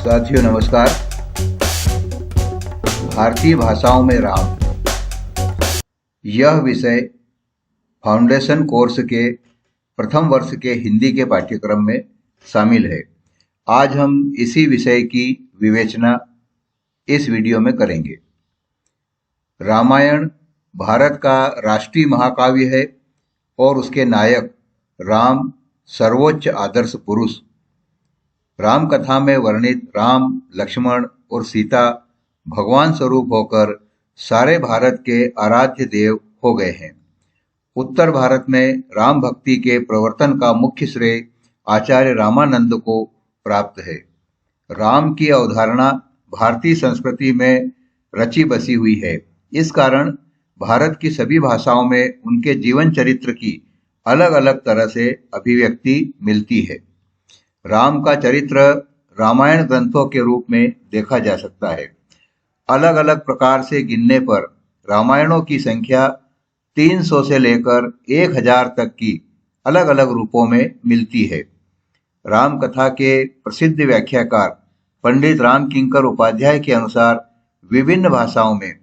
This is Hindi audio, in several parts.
साथियों नमस्कार। भारतीय भाषाओं में राम, यह विषय फाउंडेशन कोर्स के प्रथम वर्ष के हिंदी के पाठ्यक्रम में शामिल है। आज हम इसी विषय की विवेचना इस वीडियो में करेंगे। रामायण भारत का राष्ट्रीय महाकाव्य है और उसके नायक राम सर्वोच्च आदर्श पुरुष। राम कथा में वर्णित राम, लक्ष्मण और सीता भगवान स्वरूप होकर सारे भारत के आराध्य देव हो गए हैं। उत्तर भारत में राम भक्ति के प्रवर्तन का मुख्य श्रेय आचार्य रामानंद को प्राप्त है। राम की अवधारणा भारतीय संस्कृति में रची बसी हुई है। इस कारण भारत की सभी भाषाओं में उनके जीवन चरित्र की अलग अलग तरह से अभिव्यक्ति मिलती है। राम का चरित्र रामायण ग्रंथों के रूप में देखा जा सकता है। अलग अलग प्रकार से गिनने पर रामायणों की संख्या 300 से लेकर 1000 तक की अलग अलग रूपों में मिलती है। राम कथा के प्रसिद्ध व्याख्याकार पंडित राम किंकर उपाध्याय के अनुसार विभिन्न भाषाओं में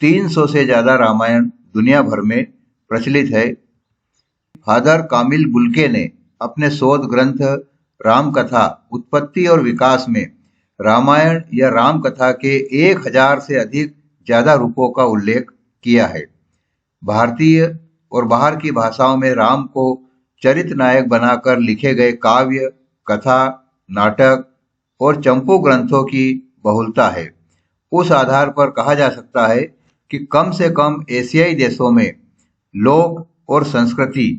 300 से ज्यादा रामायण दुनिया भर में प्रचलित है। फादर कामिल बुल्के ने अपने शोध ग्रंथ राम कथा उत्पत्ति और विकास में रामायण या राम कथा के 1000 से अधिक ज्यादा रूपों का उल्लेख किया है। भारतीय और बाहर की भाषाओं में राम को चरित्र नायक बनाकर लिखे गए काव्य, कथा, नाटक और चंपू ग्रंथों की बहुलता है। उस आधार पर कहा जा सकता है कि कम से कम एशियाई देशों में लोक और संस्कृति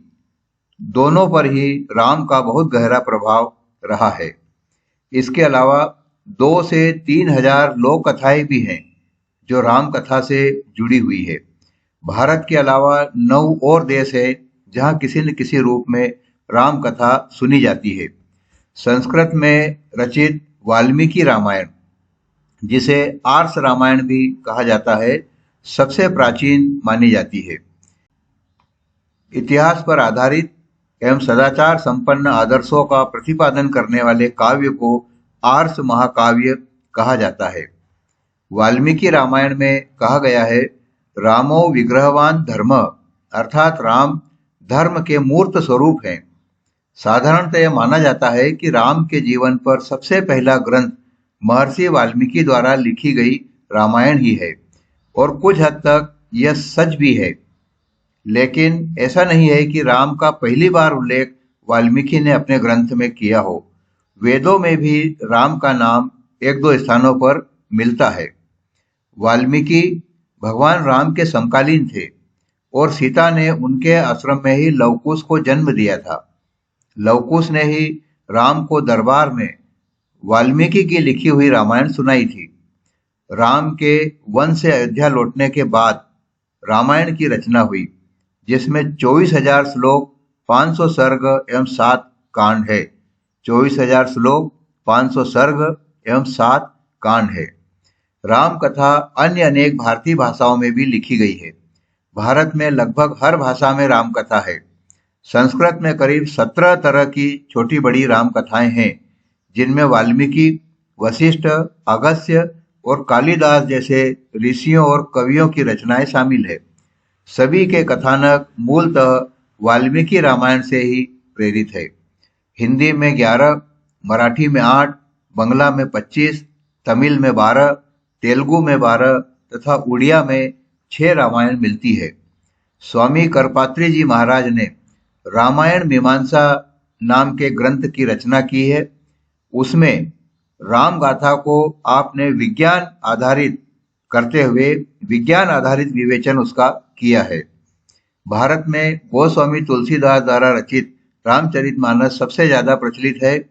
दोनों पर ही राम का बहुत गहरा प्रभाव रहा है। इसके अलावा 2 से 3000 लोक कथाएं भी हैं जो राम कथा से जुड़ी हुई है। भारत के अलावा 9 और देश है जहां किसी न किसी रूप में राम कथा सुनी जाती है। संस्कृत में रचित वाल्मीकि रामायण, जिसे आर्ष रामायण भी कहा जाता है, सबसे प्राचीन मानी जाती है। इतिहास पर आधारित एवं सदाचार संपन्न आदर्शों का प्रतिपादन करने वाले काव्य को आर्ष महाकाव्य कहा जाता है। वाल्मीकि रामायण में कहा गया है, रामो विग्रहवान धर्म, अर्थात राम धर्म के मूर्त स्वरूप हैं। साधारणतः यह माना जाता है कि राम के जीवन पर सबसे पहला ग्रंथ महर्षि वाल्मीकि द्वारा लिखी गई रामायण ही है और कुछ हद तक यह सच भी है। लेकिन ऐसा नहीं है कि राम का पहली बार उल्लेख वाल्मीकि ने अपने ग्रंथ में किया हो। वेदों में भी राम का नाम 1-2 स्थानों पर मिलता है। वाल्मीकि भगवान राम के समकालीन थे और सीता ने उनके आश्रम में ही लवकुश को जन्म दिया था। लवकुश ने ही राम को दरबार में वाल्मीकि की लिखी हुई रामायण सुनाई थी। राम के वन से अयोध्या लौटने के बाद रामायण की रचना हुई, जिसमें 24,000 श्लोक, 500 सर्ग एवं 7 कांड है। 24,000 श्लोक, 500 सर्ग एवं 7 कांड है। राम कथा अन्य अनेक भारतीय भाषाओं में भी लिखी गई है। भारत में लगभग हर भाषा में राम कथा है। संस्कृत में करीब 17 तरह की छोटी बड़ी राम कथाएं हैं, जिनमें वाल्मीकि, वशिष्ठ, अगस्त्य और कालिदास जैसे ऋषियों और कवियों की रचनाएं शामिल है। सभी के कथानक मूलतः वाल्मीकि रामायण से ही प्रेरित है। हिंदी में 11, मराठी में 8, बंगला में 25, तमिल में 12, तेलुगु में 12 तथा उड़िया में 6 रामायण मिलती है। स्वामी करपात्री जी महाराज ने रामायण मीमांसा नाम के ग्रंथ की रचना की है। उसमें राम गाथा को आपने विज्ञान आधारित करते हुए विज्ञान आधारित विवेचन उसका किया है। भारत में गोस्वामी तुलसीदास द्वारा रचित रामचरितमानस सबसे ज्यादा प्रचलित है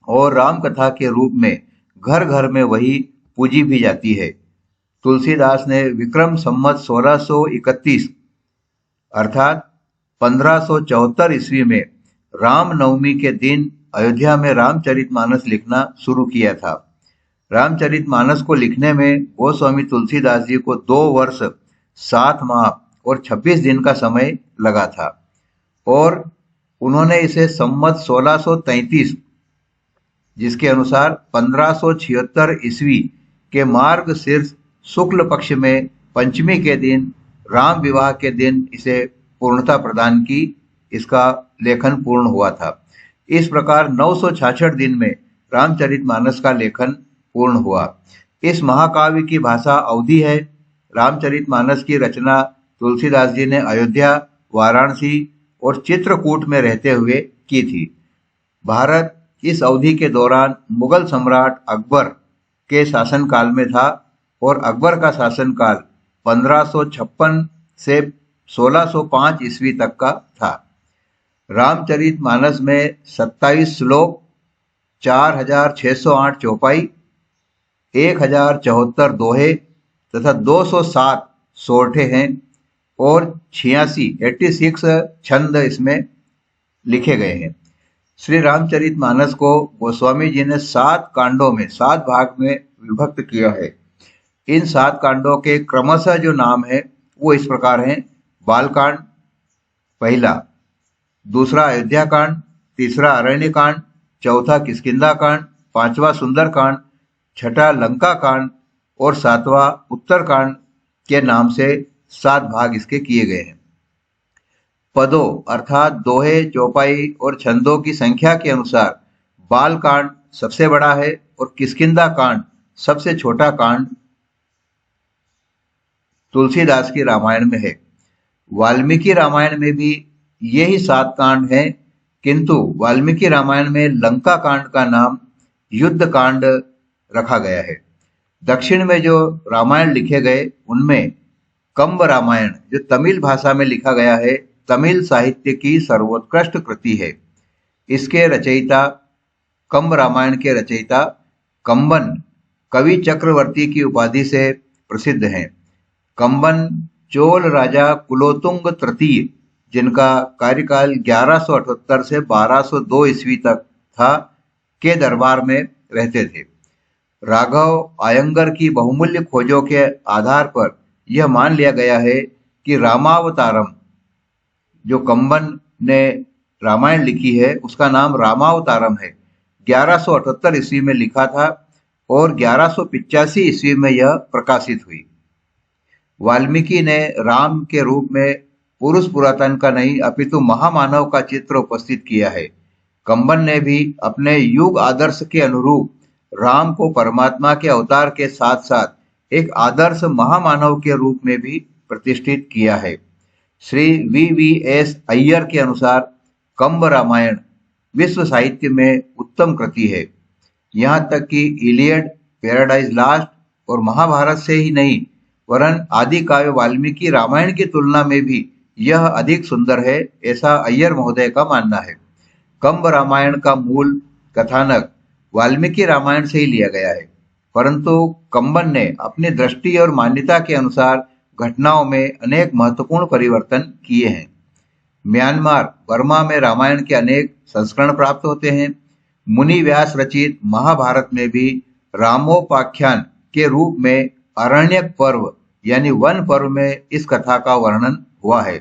और राम कथा के रूप में घर घर में वही पूजी भी जाती है। तुलसीदास ने विक्रम संवत 1631 अर्थात 1574 ईस्वी में राम नवमी के दिन अयोध्या में रामचरितमानस लिखना शुरू किया था। रामचरितमानस को लिखने में गोस्वामी तुलसीदास जी को 2 वर्ष 7 माह और 26 दिन का समय लगा था और उन्होंने इसे संवत 1633 जिसके अनुसार 1576 ईस्वी के मार्ग शीर्ष शुक्ल पक्ष में पंचमी के दिन राम विवाह के दिन इसे पूर्णता प्रदान की। इसका लेखन पूर्ण हुआ था। इस प्रकार 966 दिन में रामचरितमानस का लेखन पूर्ण हुआ। इस महाकाव्य की भाषा अवधी है। रामचरितमानस की रचना तुलसीदास जी ने अयोध्या, वाराणसी और चित्रकूट में रहते हुए की थी। भारत इस अवधि के दौरान मुगल सम्राट अकबर के शासनकाल में था और अकबर का शासनकाल 1556 से 1605 ईस्वी तक का था। रामचरितमानस में 27 श्लोक, 4608 चौपाई, 1074 दोहे तथा 207 सोरठे हैं और 86 छंद इसमें लिखे गए हैं। श्री रामचरितमानस को गोस्वामी जी ने 7 कांडों में 7 भाग में विभक्त किया है। इन 7 कांडों के क्रमशः जो नाम है वो इस प्रकार हैं: बालकांड पहला, दूसरा अयोध्या कांड, तीसरा अरण्य कांड, चौथा किष्किंधा कांड, पांचवा सुंदर कांड, छठा लंका कांड और सातवां उत्तर कांड के नाम से 7 भाग इसके किए गए हैं। पदों अर्थात दोहे, चौपाई और छंदों की संख्या के अनुसार बाल कांड सबसे बड़ा है और किष्किंधा कांड सबसे छोटा कांड तुलसीदास की रामायण में है। वाल्मीकि रामायण में भी यही 7 कांड हैं, किंतु वाल्मीकि रामायण में लंका कांड का नाम युद्ध कांड रखा गया है। दक्षिण में जो रामायण लिखे गए उनमें कंब रामायण, जो तमिल भाषा में लिखा गया है, तमिल साहित्य की सर्वोत्कृष्ट कृति है। इसके रचयिता, कंब रामायण के रचयिता कंबन कवि चक्रवर्ती की उपाधि से प्रसिद्ध हैं। कंबन चोल राजा कुलोतुंग तृतीय, जिनका कार्यकाल 1178 से 1202 ईस्वी तक था, के दरबार में रहते थे। राघव आयंगर की बहुमूल्य खोजों के आधार पर यह मान लिया गया है कि रामावतारम, जो कंबन ने रामायण लिखी है, उसका नाम रामावतारम है। 1178 ईस्वी में लिखा था और 1185 ईस्वी में यह प्रकाशित हुई। वाल्मीकि ने राम के रूप में पुरुष पुरातन का नहीं अपितु महामानव का चित्र उपस्थित किया है। कंबन ने भी अपने युग आदर्श के अनुरूप राम को परमात्मा के अवतार के साथ साथ एक आदर्श महामानव के रूप में भी प्रतिष्ठित किया है। श्री VVS अय्यर के अनुसार कंब रामायण विश्व साहित्य में उत्तम कृति है। यहाँ तक कि इलियड, पैराडाइज लास्ट और महाभारत से ही नहीं वरन आदि काव्य वाल्मीकि रामायण की तुलना में भी यह अधिक सुंदर है, ऐसा अय्यर महोदय का मानना है। कंब रामायण का मूल कथानक वाल्मीकि रामायण से ही लिया गया है, परंतु कंबन ने अपनी दृष्टि और मान्यता के अनुसार घटनाओं में अनेक महत्वपूर्ण परिवर्तन किए हैं। म्यांमार, बर्मा में रामायण के अनेक संस्करण प्राप्त होते हैं। मुनि व्यास रचित महाभारत में भी रामोपाख्यान के रूप में अरण्यक पर्व यानी वन पर्व में इस कथा का वर्णन हुआ है।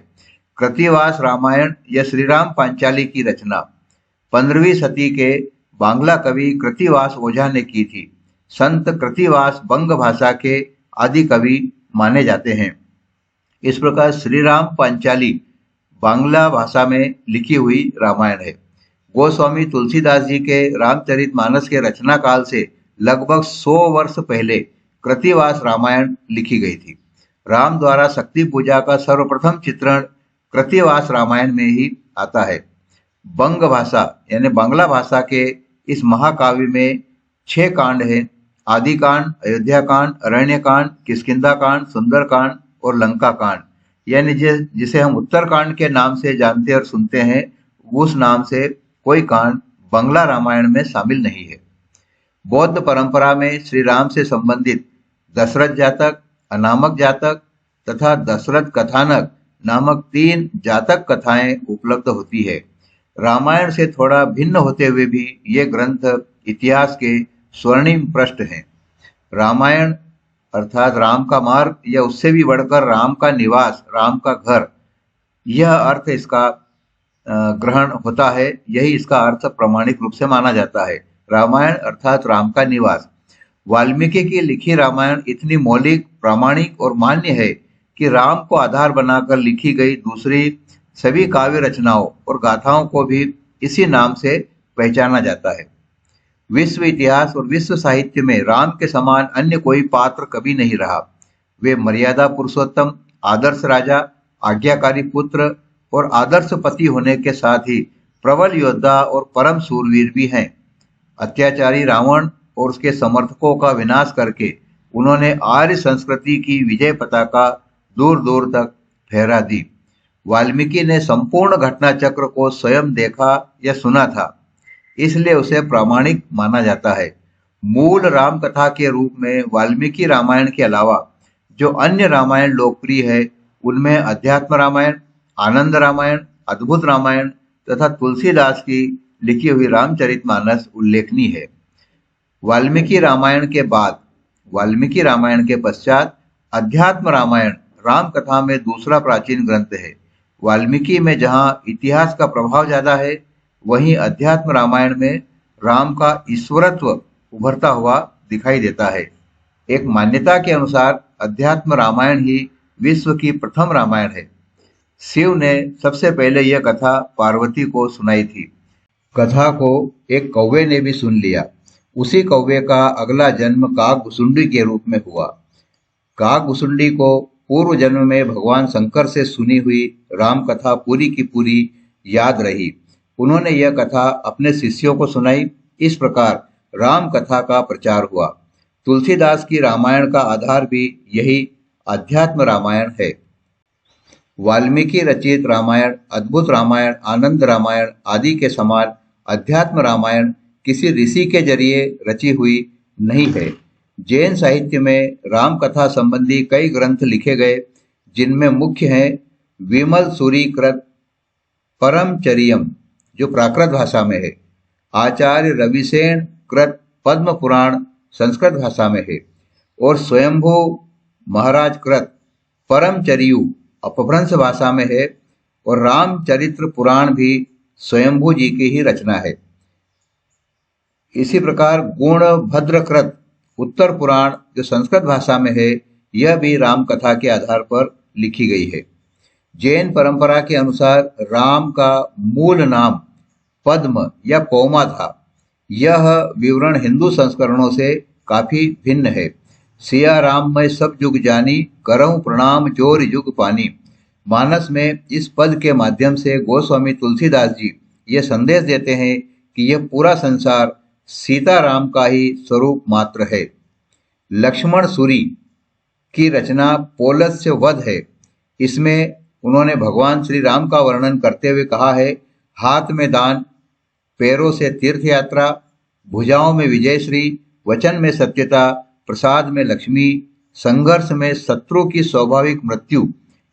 कृतिवास रामायण या श्रीराम पांचाली की रचना 15वीं सदी के बांग्ला कवि कृतिवास ओझा ने की थी। संत कृतिवास बंग भाषा के आदि कवि माने जाते हैं। इस प्रकार श्रीराम पांचाली बांग्ला भाषा में लिखी हुई रामायण है। गोस्वामी तुलसीदास जी के रामचरितमानस के रचना काल से लगभग 100 वर्ष पहले कृतिवास रामायण लिखी गई थी। राम द्वारा शक्ति पूजा का सर्वप्रथम चित्रण कृतिवास रामायण में ही आता है। बंग भाषा यानी बांग्ला भाषा के इस महाकाव्य में 6 कांड हैं: आदि कांड, अयोध्या कांड, अरण्य कांड, किष्किंधा कांड, सुंदर कांड और लंका कांड। यानी जिसे हम उत्तर कांड के नाम से जानते और सुनते हैं, उस नाम से कोई कांड बांग्ला रामायण में शामिल नहीं है। बौद्ध परंपरा में श्री राम से संबंधित दशरथ जातक, अनामक जातक तथा दशरथ कथानक नामक 3 जातक कथाएं उपलब्ध होती है। रामायण से थोड़ा भिन्न होते हुए भी ये ग्रंथ इतिहास के स्वर्णिम पृष्ठ हैं। रामायण अर्थात राम का मार्ग या उससे भी बढ़कर राम का निवास, राम का घर, यह अर्थ इसका ग्रहण होता है। यही इसका अर्थ प्रमाणिक रूप से माना जाता है। रामायण अर्थात राम का निवास। वाल्मीकि की लिखी रामायण इतनी मौलिक, प्रामाणिक और मान्य है कि राम को आधार बनाकर लिखी गई दूसरी सभी काव्य रचनाओं और गाथाओं को भी इसी नाम से पहचाना जाता है। विश्व इतिहास और विश्व साहित्य में राम के समान अन्य कोई पात्र कभी नहीं रहा। वे मर्यादा पुरुषोत्तम, आदर्श राजा, आज्ञाकारी पुत्र और आदर्श पति होने के साथ ही प्रबल योद्धा और परम सूरवीर भी हैं। अत्याचारी रावण और उसके समर्थकों का विनाश करके उन्होंने आर्य संस्कृति की विजय पताका दूर दूर तक फहरा दी। वाल्मीकि ने संपूर्ण घटना चक्र को स्वयं देखा या सुना था, इसलिए उसे प्रामाणिक माना जाता है। मूल राम कथा के रूप में वाल्मीकि रामायण के अलावा जो अन्य रामायण लोकप्रिय है उनमें अध्यात्म रामायण, आनंद रामायण, अद्भुत रामायण तथा तुलसीदास की लिखी हुई रामचरितमानस उल्लेखनीय है। वाल्मीकि रामायण के पश्चात अध्यात्म रामायण राम कथा में दूसरा प्राचीन ग्रंथ है। वाल्मीकि में जहाँ इतिहास का प्रभाव ज्यादा है, वहीं अध्यात्म रामायण में राम का ईश्वरत्व उभरता हुआ दिखाई देता है। एक मान्यता के अनुसार अध्यात्म रामायण ही विश्व की प्रथम रामायण है। शिव ने सबसे पहले यह कथा पार्वती को सुनाई थी। कथा को एक कौवे ने भी सुन लिया। उसी कौवे का अगला जन्म काकभुसुंडी के रूप में हुआ। काकभुसुंडी को पूर्व जन्म में भगवान शंकर से सुनी हुई राम कथा पूरी की पूरी याद रही। उन्होंने यह कथा अपने शिष्यों को सुनाई। इस प्रकार राम कथा का प्रचार हुआ। तुलसीदास की रामायण का आधार भी यही अध्यात्म रामायण है। वाल्मीकि रचित रामायण, अद्भुत रामायण, आनंद रामायण आदि के समान अध्यात्म रामायण किसी ऋषि के जरिए रची हुई नहीं है। जैन साहित्य में राम कथा संबंधी कई ग्रंथ लिखे गए, जिनमें मुख्य हैं विमल सूरी कृत परमचरियम जो प्राकृत भाषा में है, आचार्य रविसेन कृत पद्म पुराण संस्कृत भाषा में है और स्वयंभू महाराज कृत परमचरियु अपभ्रंश भाषा में है और रामचरित्र पुराण भी स्वयंभू जी की ही रचना है। इसी प्रकार गुणभद्रकृत उत्तर पुराण जो संस्कृत भाषा में है, यह भी राम कथा के आधार पर लिखी गई है। जैन परंपरा के अनुसार राम का मूल नाम पद्म या पौमा था। यह विवरण हिंदू संस्करणों से काफी भिन्न है। सिया राम मैं सब जुग जानी, करऊं प्रणाम जोर जुग पानी। मानस में इस पद के माध्यम से गोस्वामी तुलसीदास जी ये संदेश देते हैं कि यह पूरा संसार सीताराम का ही स्वरूप मात्र है। लक्ष्मण सूरी की रचना पोलस्य वध है। इसमें उन्होंने भगवान श्री राम का वर्णन करते हुए कहा है, हाथ में दान, पैरों से तीर्थ यात्रा, भुजाओं में विजयश्री, वचन में सत्यता, प्रसाद में लक्ष्मी, संघर्ष में शत्रु की स्वाभाविक मृत्यु,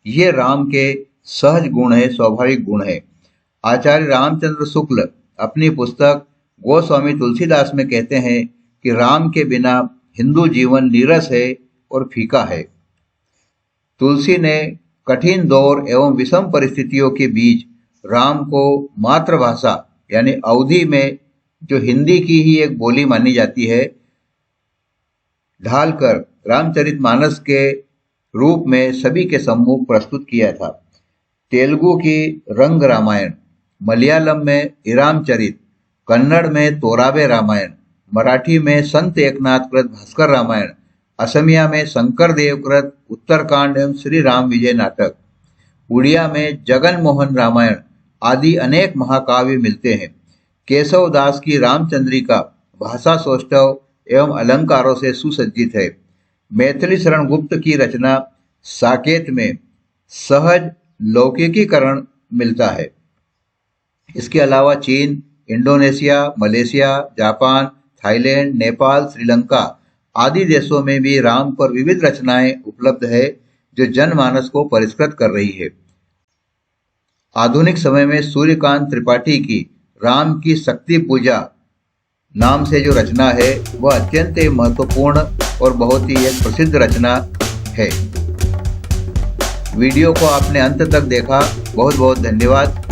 ये राम के सहज गुण है, स्वाभाविक गुण है। आचार्य रामचंद्र शुक्ल अपनी पुस्तक गोस्वामी तुलसीदास में कहते हैं कि राम के बिना हिंदू जीवन नीरस है और फीका है। तुलसी ने कठिन दौर एवं विषम परिस्थितियों के बीच राम को मातृभाषा यानी अवधी में, जो हिंदी की ही एक बोली मानी जाती है, ढालकर रामचरितमानस के रूप में सभी के सम्मुख प्रस्तुत किया था। तेलुगु की रंग रामायण, मलयालम में इरामचरित, कन्नड़ में तोराबे रामायण, मराठी में संत एकनाथ कृत भास्कर रामायण, असमिया में शंकर देव कृत उत्तरकांड एवं श्री राम विजय नाटक, उड़िया में जगन मोहन रामायण आदि अनेक महाकाव्य मिलते हैं। केशव दास की रामचंद्रिका भाषा सौष्ठव एवं अलंकारों से सुसज्जित है। मैथिली शरण गुप्त की रचना साकेत में सहज लौकिकीकरण मिलता है। इसके अलावा चीन, Indonesia, Malaysia, Japan, Thailand, Nepal, Sri Lanka आदि देशों में भी राम पर विविध रचनाएं उपलब्ध है, जो जनमानस को परिष्कृत कर रही है। आधुनिक समय में सूर्यकांत त्रिपाठी की राम की शक्ति पूजा नाम से जो रचना है, वह अत्यंत महत्वपूर्ण और बहुत ही एक प्रसिद्ध रचना है। वीडियो को आपने अंत तक देखा, बहुत बहुत धन्यवाद।